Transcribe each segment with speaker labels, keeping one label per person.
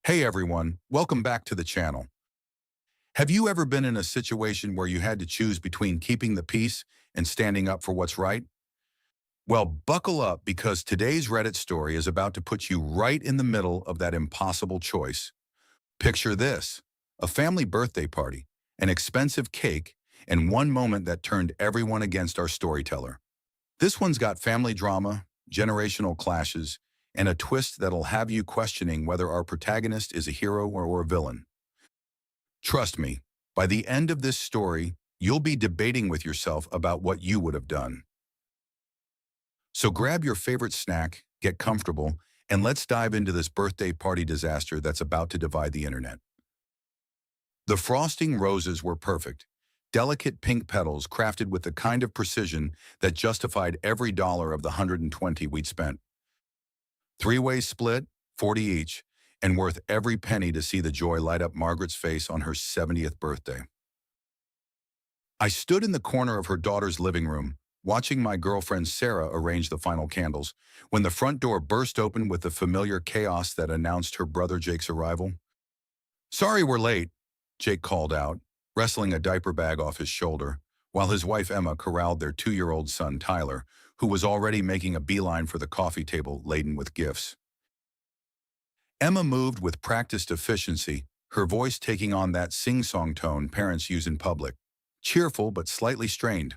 Speaker 1: Hey everyone, welcome back to the channel. Have you ever been in a situation where you had to choose between keeping the peace and standing up for what's right? Well, buckle up because today's Reddit story is about to put you right in the middle of that impossible choice. Picture this: a family birthday party, an expensive cake, and one moment that turned everyone against our storyteller. This one's got family drama, generational clashes, and a twist that'll have you questioning whether our protagonist is a hero or a villain. Trust me, by the end of this story, you'll be debating with yourself about what you would have done. So grab your favorite snack, get comfortable, and let's dive into this birthday party disaster that's about to divide the internet. The frosting roses were perfect, delicate pink petals crafted with the kind of precision that justified every dollar of the 120 we'd spent. Three-way split, 40 each, and worth every penny to see the joy light up Margaret's face on her 70th birthday. I stood in the corner of her daughter's living room, watching my girlfriend Sarah arrange the final candles, when the front door burst open with the familiar chaos that announced her brother Jake's arrival. "Sorry we're late," Jake called out, wrestling a diaper bag off his shoulder, while his wife Emma corralled their 2-year-old son Tyler, who was already making a beeline for the coffee table laden with gifts. Emma moved with practiced efficiency, her voice taking on that sing-song tone parents use in public, cheerful but slightly strained.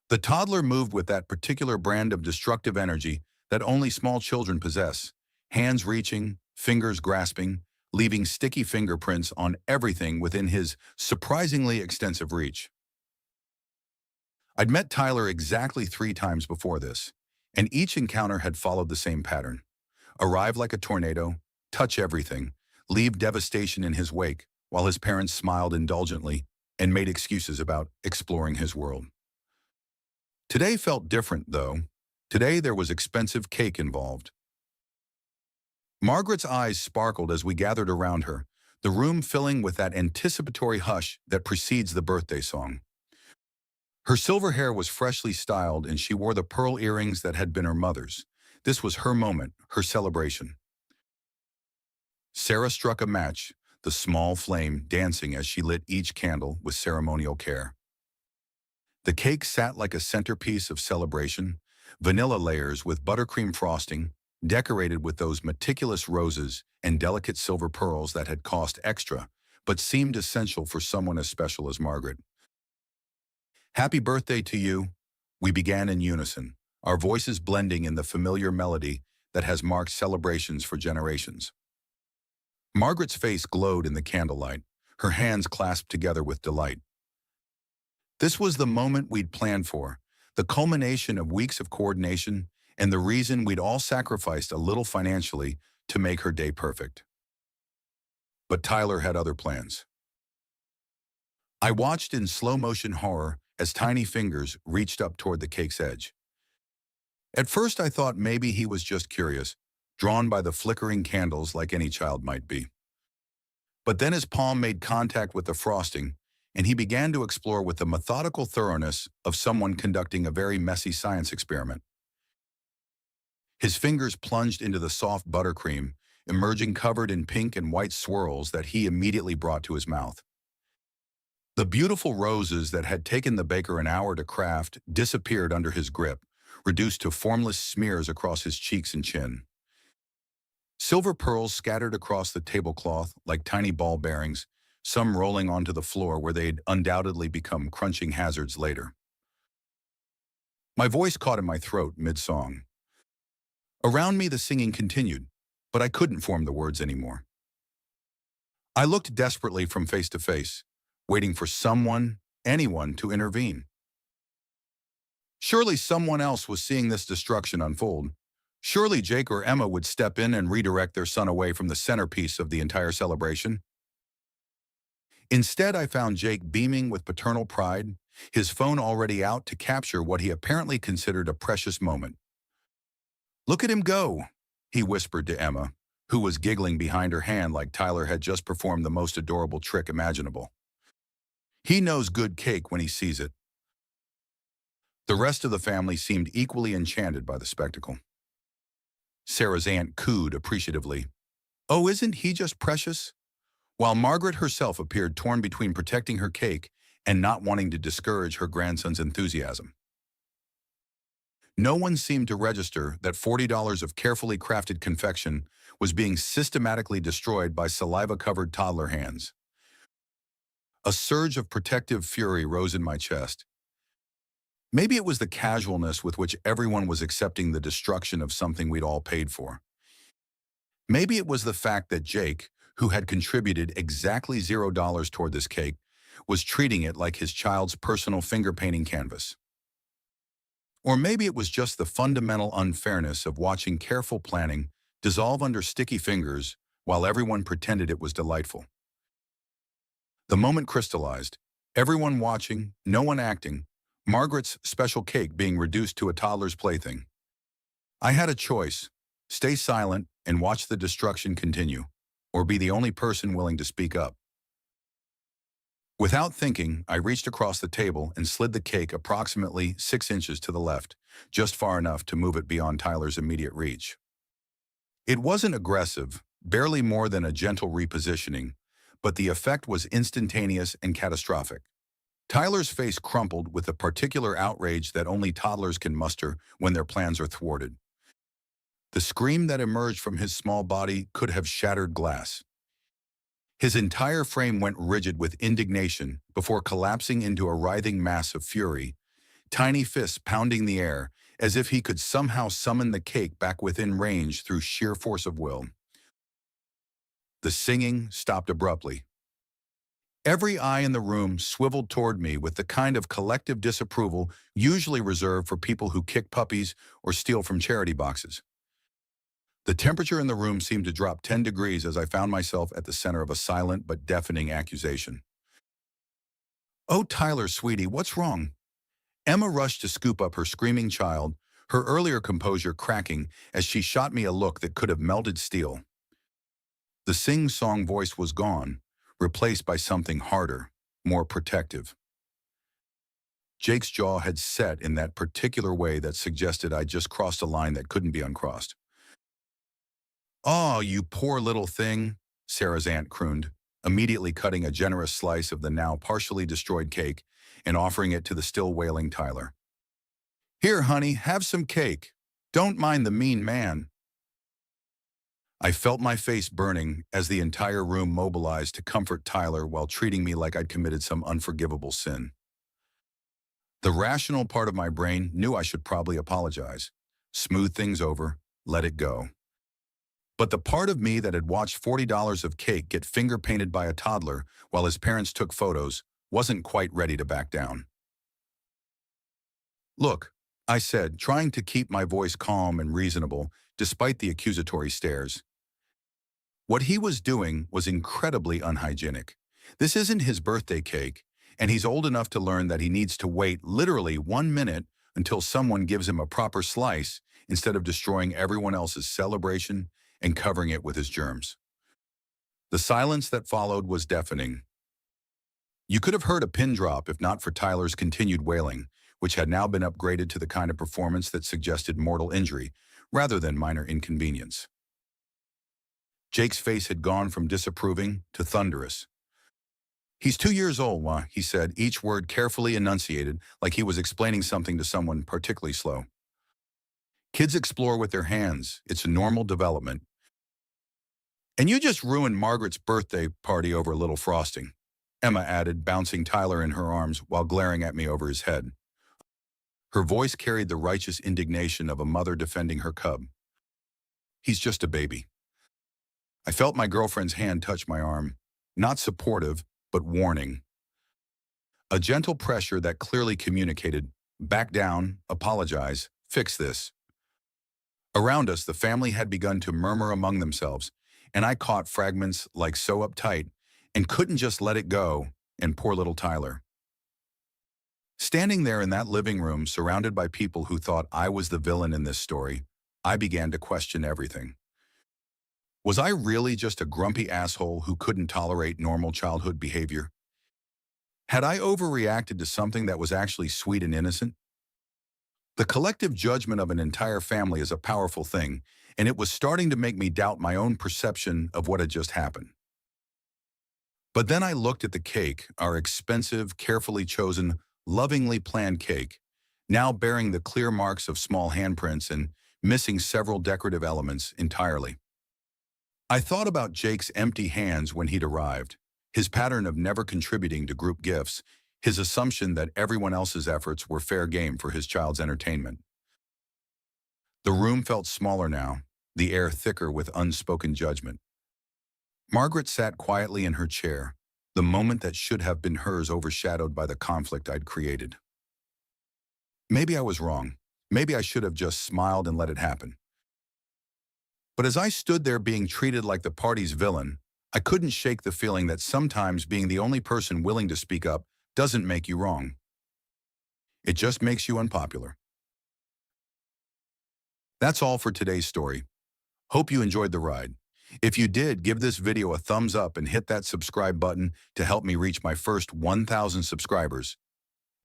Speaker 1: The toddler moved with that particular brand of destructive energy that only small children possess, hands reaching, fingers grasping, leaving sticky fingerprints on everything within his surprisingly extensive reach. I'd met Tyler exactly 3 times before this, and each encounter had followed the same pattern. Arrive like a tornado, touch everything, leave devastation in his wake, while his parents smiled indulgently and made excuses about exploring his world. Today felt different, though. Today there was expensive cake involved. Margaret's eyes sparkled as we gathered around her, the room filling with that anticipatory hush that precedes the birthday song. Her silver hair was freshly styled and she wore the pearl earrings that had been her mother's. This was her moment, her celebration. Sarah struck a match, the small flame dancing as she lit each candle with ceremonial care. The cake sat like a centerpiece of celebration, vanilla layers with buttercream frosting, decorated with those meticulous roses and delicate silver pearls that had cost extra, but seemed essential for someone as special as Margaret. "Happy birthday to you," we began in unison, our voices blending in the familiar melody that has marked celebrations for generations. Margaret's face glowed in the candlelight, her hands clasped together with delight. This was the moment we'd planned for, the culmination of weeks of coordination, and the reason we'd all sacrificed a little financially to make her day perfect. But Tyler had other plans. I watched in slow-motion horror as tiny fingers reached up toward the cake's edge. At first I thought maybe he was just curious, drawn by the flickering candles like any child might be. But then his palm made contact with the frosting, and he began to explore with the methodical thoroughness of someone conducting a very messy science experiment. His fingers plunged into the soft buttercream, emerging covered in pink and white swirls that he immediately brought to his mouth. The beautiful roses that had taken the baker an hour to craft disappeared under his grip, reduced to formless smears across his cheeks and chin. Silver pearls scattered across the tablecloth like tiny ball bearings, some rolling onto the floor where they'd undoubtedly become crunching hazards later. My voice caught in my throat mid-song. Around me the singing continued, but I couldn't form the words anymore. I looked desperately from face to face, waiting for someone, anyone, to intervene. Surely someone else was seeing this destruction unfold. Surely Jake or Emma would step in and redirect their son away from the centerpiece of the entire celebration. Instead, I found Jake beaming with paternal pride, his phone already out to capture what he apparently considered a precious moment. "Look at him go," he whispered to Emma, who was giggling behind her hand like Tyler had just performed the most adorable trick imaginable. "He knows good cake when he sees it." The rest of the family seemed equally enchanted by the spectacle. Sarah's aunt cooed appreciatively. Oh, isn't he just precious? While Margaret herself appeared torn between protecting her cake and not wanting to discourage her grandson's enthusiasm. No one seemed to register that $40 of carefully crafted confection was being systematically destroyed by saliva-covered toddler hands. A surge of protective fury rose in my chest. Maybe it was the casualness with which everyone was accepting the destruction of something we'd all paid for. Maybe it was the fact that Jake, who had contributed exactly $0 toward this cake, was treating it like his child's personal finger painting canvas. Or maybe it was just the fundamental unfairness of watching careful planning dissolve under sticky fingers while everyone pretended it was delightful. The moment crystallized, everyone watching, no one acting, Margaret's special cake being reduced to a toddler's plaything. I had a choice: stay silent and watch the destruction continue, or be the only person willing to speak up. Without thinking, I reached across the table and slid the cake approximately 6 inches to the left, just far enough to move it beyond Tyler's immediate reach. It wasn't aggressive, barely more than a gentle repositioning, but the effect was instantaneous and catastrophic. Tyler's face crumpled with a particular outrage that only toddlers can muster when their plans are thwarted. The scream that emerged from his small body could have shattered glass. His entire frame went rigid with indignation before collapsing into a writhing mass of fury, tiny fists pounding the air as if he could somehow summon the cake back within range through sheer force of will. The singing stopped abruptly. Every eye in the room swiveled toward me with the kind of collective disapproval usually reserved for people who kick puppies or steal from charity boxes. The temperature in the room seemed to drop 10 degrees as I found myself at the center of a silent but deafening accusation. "Oh, Tyler, sweetie, what's wrong?" Emma rushed to scoop up her screaming child, her earlier composure cracking as she shot me a look that could have melted steel. The sing-song voice was gone, replaced by something harder, more protective. Jake's jaw had set in that particular way that suggested I'd just crossed a line that couldn't be uncrossed. "Oh, you poor little thing," Sarah's aunt crooned, immediately cutting a generous slice of the now partially destroyed cake and offering it to the still wailing Tyler. "Here, honey, have some cake. Don't mind the mean man." I felt my face burning as the entire room mobilized to comfort Tyler while treating me like I'd committed some unforgivable sin. The rational part of my brain knew I should probably apologize, smooth things over, let it go. But the part of me that had watched $40 of cake get finger-painted by a toddler while his parents took photos wasn't quite ready to back down. "Look," I said, trying to keep my voice calm and reasonable despite the accusatory stares. What he was doing was incredibly unhygienic. This isn't his birthday cake, and he's old enough to learn that he needs to wait literally 1 minute until someone gives him a proper slice instead of destroying everyone else's celebration and covering it with his germs. The silence that followed was deafening. You could have heard a pin drop if not for Tyler's continued wailing, which had now been upgraded to the kind of performance that suggested mortal injury rather than minor inconvenience. Jake's face had gone from disapproving to thunderous. "He's 2 years old, why?" he said, each word carefully enunciated like he was explaining something to someone particularly slow. "Kids explore with their hands. It's a normal development. And you just ruined Margaret's birthday party over a little frosting," Emma added, bouncing Tyler in her arms while glaring at me over his head. Her voice carried the righteous indignation of a mother defending her cub. "He's just a baby." I felt my girlfriend's hand touch my arm, not supportive, but warning. A gentle pressure that clearly communicated, "Back down, apologize, fix this." Around us, the family had begun to murmur among themselves, and I caught fragments like "so uptight" and couldn't just let it go, and poor little Tyler. Standing there in that living room surrounded by people who thought I was the villain in this story, I began to question everything. Was I really just a grumpy asshole who couldn't tolerate normal childhood behavior? Had I overreacted to something that was actually sweet and innocent? The collective judgment of an entire family is a powerful thing, and it was starting to make me doubt my own perception of what had just happened. But then I looked at the cake, our expensive, carefully chosen, lovingly planned cake, now bearing the clear marks of small handprints and missing several decorative elements entirely. I thought about Jake's empty hands when he'd arrived, his pattern of never contributing to group gifts, his assumption that everyone else's efforts were fair game for his child's entertainment. The room felt smaller now, the air thicker with unspoken judgment. Margaret sat quietly in her chair, the moment that should have been hers overshadowed by the conflict I'd created. Maybe I was wrong. Maybe I should have just smiled and let it happen. But as I stood there being treated like the party's villain, I couldn't shake the feeling that sometimes being the only person willing to speak up doesn't make you wrong. It just makes you unpopular. That's all for today's story. Hope you enjoyed the ride. If you did, give this video a thumbs up and hit that subscribe button to help me reach my first 1,000 subscribers.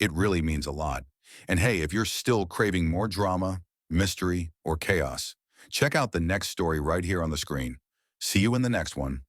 Speaker 1: It really means a lot. And hey, if you're still craving more drama, mystery, or chaos, check out the next story right here on the screen. See you in the next one.